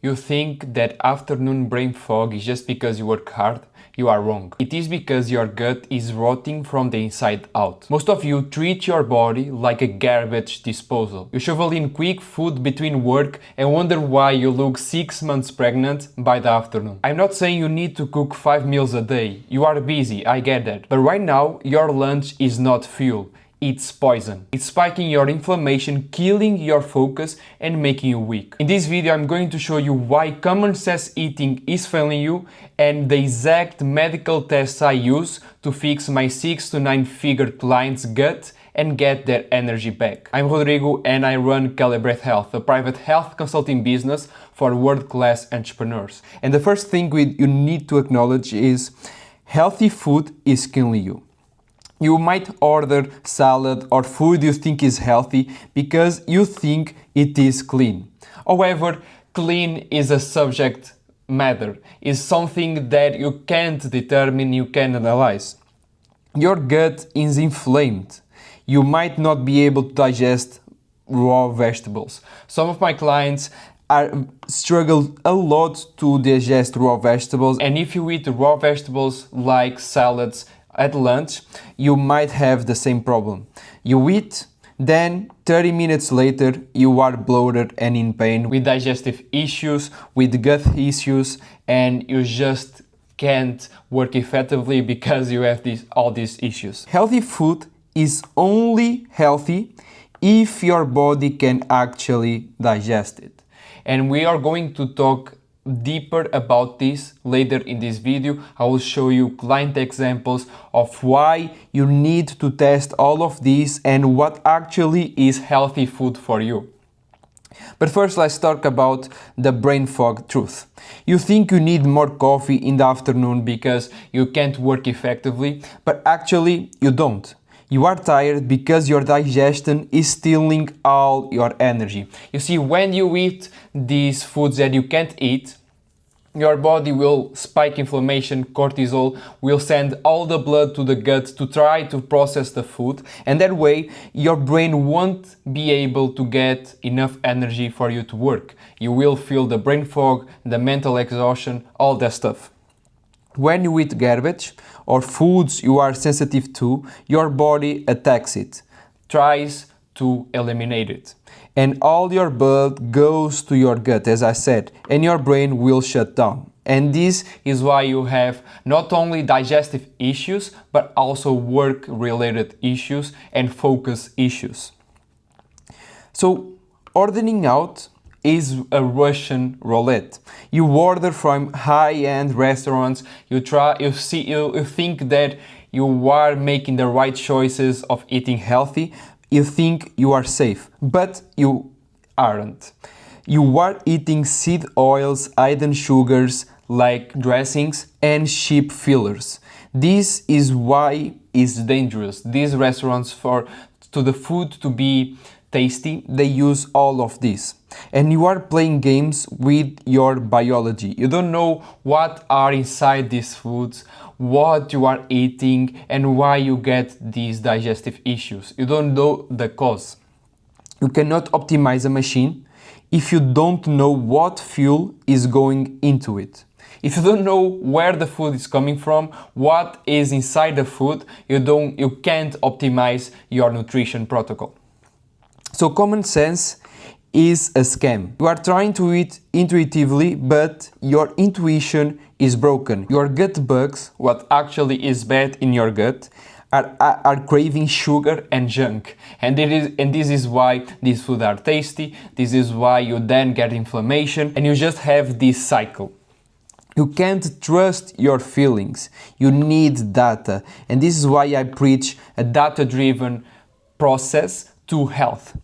You think that afternoon brain fog is just because you work hard? You are wrong. It is because your gut is rotting from the inside out. Most of you treat your body like a garbage disposal. You shovel in quick food between work and wonder why you look 6 months pregnant by the afternoon. I'm not saying you need to cook 5 meals a day. You are busy, I get that. But right now, your lunch is not fuel. It's poison. It's spiking your inflammation, killing your focus and making you weak. In this video, I'm going to show you why common sense eating is failing you and the exact medical tests I use to fix my 6 to 9 figure client's gut and get their energy back. I'm Rodrigo and I run Calibrate Health, a private health consulting business for world-class entrepreneurs. And the first thing you need to acknowledge is healthy food is killing you. You might order salad or food you think is healthy because you think it is clean. However, clean is a subject matter, is something that you can't determine, you can analyze. Your gut is inflamed. You might not be able to digest raw vegetables. Some of my clients struggle a lot to digest raw vegetables, and if you eat raw vegetables like salads at lunch, you might have the same problem. You eat, then 30 minutes later you are bloated and in pain with digestive issues, with gut issues, and you just can't work effectively because you have all these issues. Healthy food is only healthy if your body can actually digest it. And we are going to talk deeper about this later in this video. I will show you client examples of why you need to test all of these and what actually is healthy food for you. But first, let's talk about the brain fog truth. You think you need more coffee in the afternoon because you can't work effectively, but actually you don't. You are tired because your digestion is stealing all your energy. You see, when you eat these foods that you can't eat, your body will spike inflammation, cortisol, will send all the blood to the gut to try to process the food, and that way your brain won't be able to get enough energy for you to work. You will feel the brain fog, the mental exhaustion, all that stuff. When you eat garbage or foods you are sensitive to, your body attacks it, tries to eliminate it. And all your blood goes to your gut, as I said, and your brain will shut down. And this is why you have not only digestive issues, but also work-related issues and focus issues. So, ordering out is a Russian roulette. You order from high-end restaurants, you think that you are making the right choices of eating healthy, you think you are safe, but you aren't. You are eating seed oils, hidden sugars like dressings and cheap fillers. This is why it's dangerous. These restaurants, to the food to be tasty, they use all of this. And you are playing games with your biology. You don't know what are inside these foods, what you are eating, and why you get these digestive issues. You don't know the cause. You cannot optimize a machine if you don't know what fuel is going into it. If you don't know where the food is coming from, what is inside the food, you can't optimize your nutrition protocol. So common sense is a scam. You are trying to eat intuitively, but your intuition is broken. Your gut bugs, what actually is bad in your gut, are craving sugar and junk. And this is why these foods are tasty. This is why you then get inflammation and you just have this cycle. You can't trust your feelings. You need data. And this is why I preach a data-driven process to health.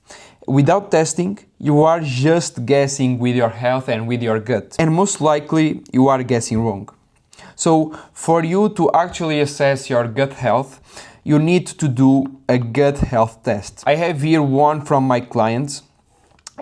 Without testing, you are just guessing with your health and with your gut. And most likely, you are guessing wrong. So, for you to actually assess your gut health, you need to do a gut health test. I have here one from my clients,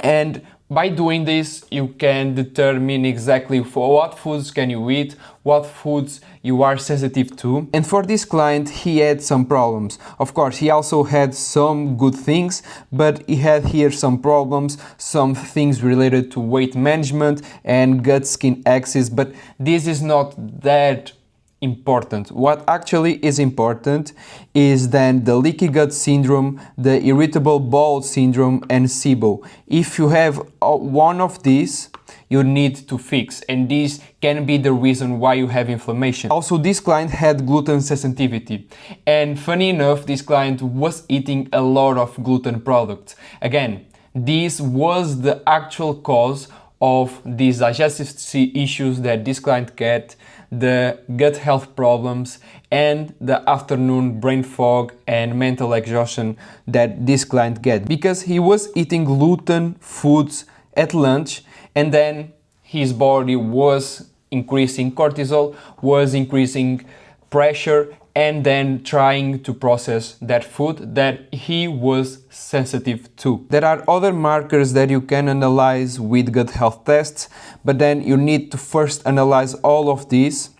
and By doing this, you can determine exactly for what foods can you eat, what foods you are sensitive to. And for this client, he had some problems. Of course, he also had some good things, but he had here some problems, some things related to weight management and gut-skin axis, but this is not that important. What actually is important is then the leaky gut syndrome, the irritable bowel syndrome, and SIBO. If you have one of these, you need to fix, and this can be the reason why you have inflammation. Also, this client had gluten sensitivity, and funny enough, this client was eating a lot of gluten products. Again, this was the actual cause of these digestive issues that this client had, the gut health problems, and the afternoon brain fog and mental exhaustion that this client get, because he was eating gluten foods at lunch, and then his body was increasing cortisol, was increasing pressure, and then trying to process that food that he was sensitive to. There are other markers that you can analyze with gut health tests, but then you need to first analyze all of these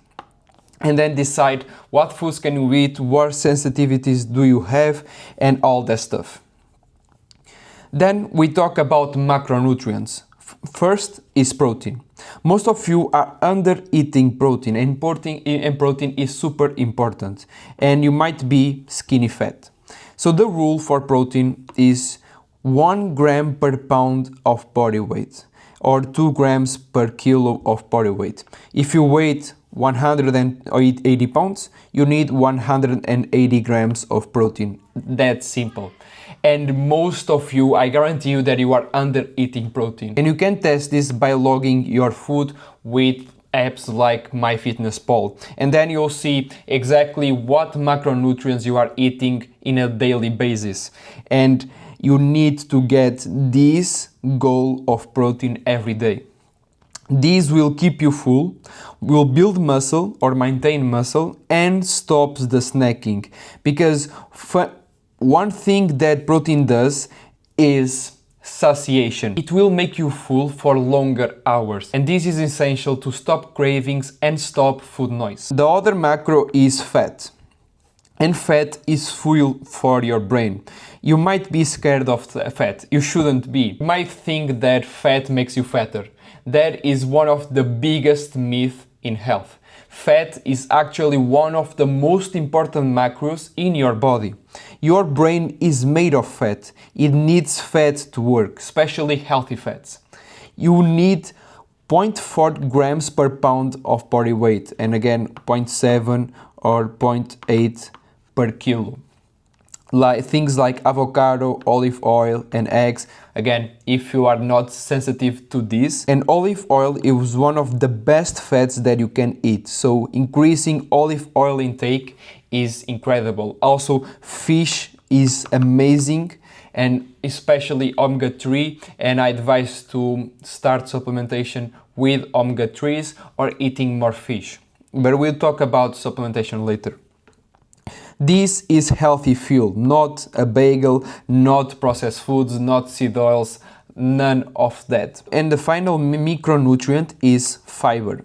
and then decide what foods can you eat, what sensitivities do you have, and all that stuff. Then we talk about macronutrients. First is protein. Most of you are under eating protein, and protein is super important, and you might be skinny fat. So the rule for protein is 1 gram per pound of body weight, or 2 grams per kilo of body weight. If you weigh 180 pounds, you need 180 grams of protein. That's simple. And most of you, I guarantee you that you are under eating protein. And you can test this by logging your food with apps like MyFitnessPal. And then you'll see exactly what macronutrients you are eating in a daily basis. And you need to get this goal of protein every day. This will keep you full, will build muscle or maintain muscle, and stops the snacking. Because one thing that protein does is satiation. It will make you full for longer hours, and this is essential to stop cravings and stop food noise. The other macro is fat, and fat is fuel for your brain. You might be scared of fat. You shouldn't be. You might think that fat makes you fatter. That is one of the biggest myths in health. Fat is actually one of the most important macros in your body. Your brain is made of fat. It needs fat to work, especially healthy fats. You need 0.4 grams per pound of body weight, and again 0.7 or 0.8 per kilo. Things like avocado, olive oil, and eggs. Again, if you are not sensitive to this, and olive oil is one of the best fats that you can eat. So increasing olive oil intake is incredible. Also, fish is amazing, and especially omega-3, and I advise to start supplementation with omega-3s or eating more fish. But we'll talk about supplementation later. This is healthy fuel, not a bagel, not processed foods, not seed oils, none of that. And the final micronutrient is fiber.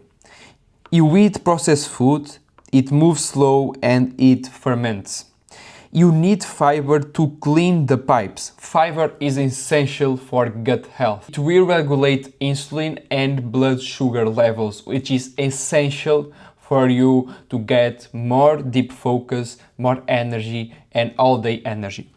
You eat processed food, it moves slow and it ferments. You need fiber to clean the pipes. Fiber is essential for gut health. It will regulate insulin and blood sugar levels, which is essential for you to get more deep focus, more energy, and all-day energy.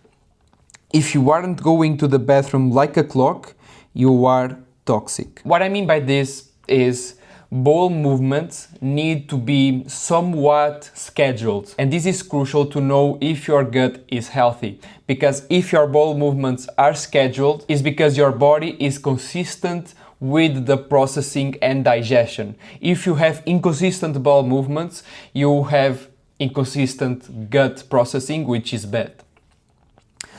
If you aren't going to the bathroom like a clock, you are toxic. What I mean by this is bowel movements need to be somewhat scheduled, and this is crucial to know if your gut is healthy, because if your bowel movements are scheduled, it's because your body is consistent with the processing and digestion. If you have inconsistent bowel movements, you have inconsistent gut processing, which is bad.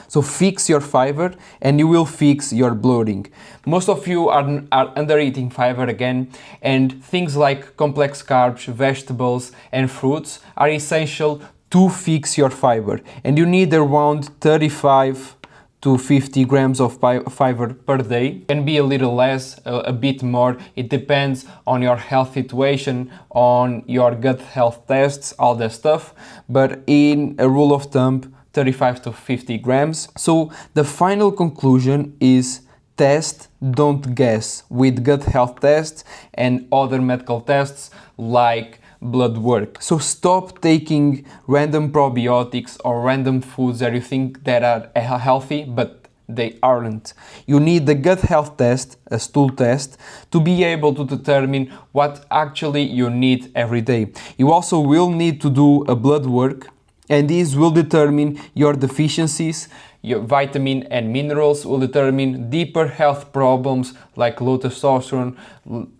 So fix your fiber and you will fix your bloating. Most of you are under eating fiber again, and things like complex carbs, vegetables, and fruits are essential to fix your fiber. And you need around 35 to 50 grams of fiber per day. Can be a little less, a bit more. It depends on your health situation, on your gut health tests, all that stuff. But in a rule of thumb, 35 to 50 grams. So the final conclusion is test, don't guess with gut health tests and other medical tests like blood work. So stop taking random probiotics or random foods that you think that are healthy, but they aren't. You need the gut health test, a stool test, to be able to determine what actually you need every day. You also will need to do a blood work, and these will determine your deficiencies. Your vitamin and minerals will determine deeper health problems like low testosterone,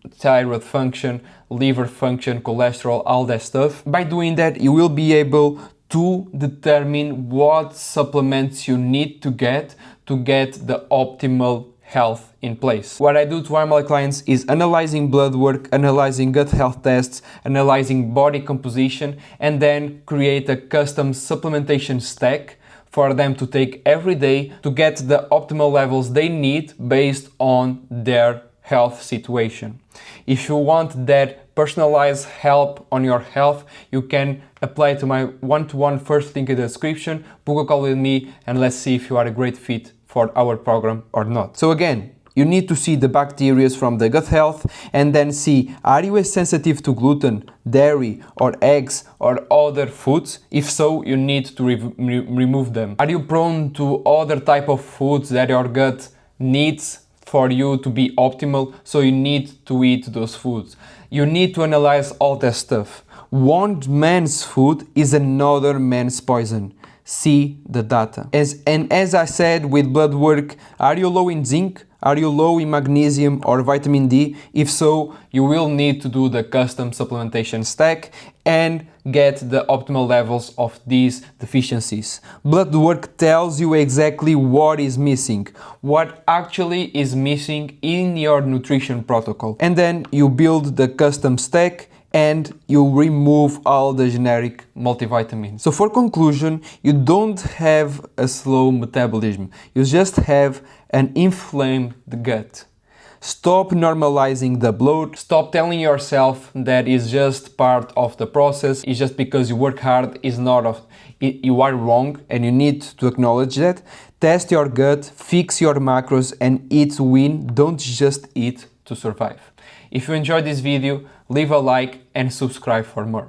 thyroid function, liver function, cholesterol, all that stuff. By doing that, you will be able to determine what supplements you need to get the optimal health in place. What I do to all my clients is analyzing blood work, analyzing gut health tests, analyzing body composition, and then create a custom supplementation stack for them to take every day to get the optimal levels they need based on their health situation. If you want that personalized help on your health, you can apply to my one-to-one first link in the description, book a call with me, and let's see if you are a great fit for our program or not. So again, you need to see the bacteria from the gut health and then see, are you sensitive to gluten, dairy, or eggs, or other foods? If so, you need to remove them. Are you prone to other type of foods that your gut needs for you to be optimal? So you need to eat those foods. You need to analyze all that stuff. One man's food is another man's poison. See the data. As I said with blood work, are you low in zinc? Are you low in magnesium or vitamin D? If so, you will need to do the custom supplementation stack and get the optimal levels of these deficiencies. Blood work tells you exactly what is missing, what actually is missing in your nutrition protocol. And then you build the custom stack and you remove all the generic multivitamins. So for conclusion, you don't have a slow metabolism. You just have an inflamed gut. Stop normalizing the bloat. Stop telling yourself that it's just part of the process. It's just because you work hard. You are wrong and you need to acknowledge that. Test your gut, fix your macros, and eat to win. Don't just eat to survive. If you enjoyed this video, leave a like and subscribe for more.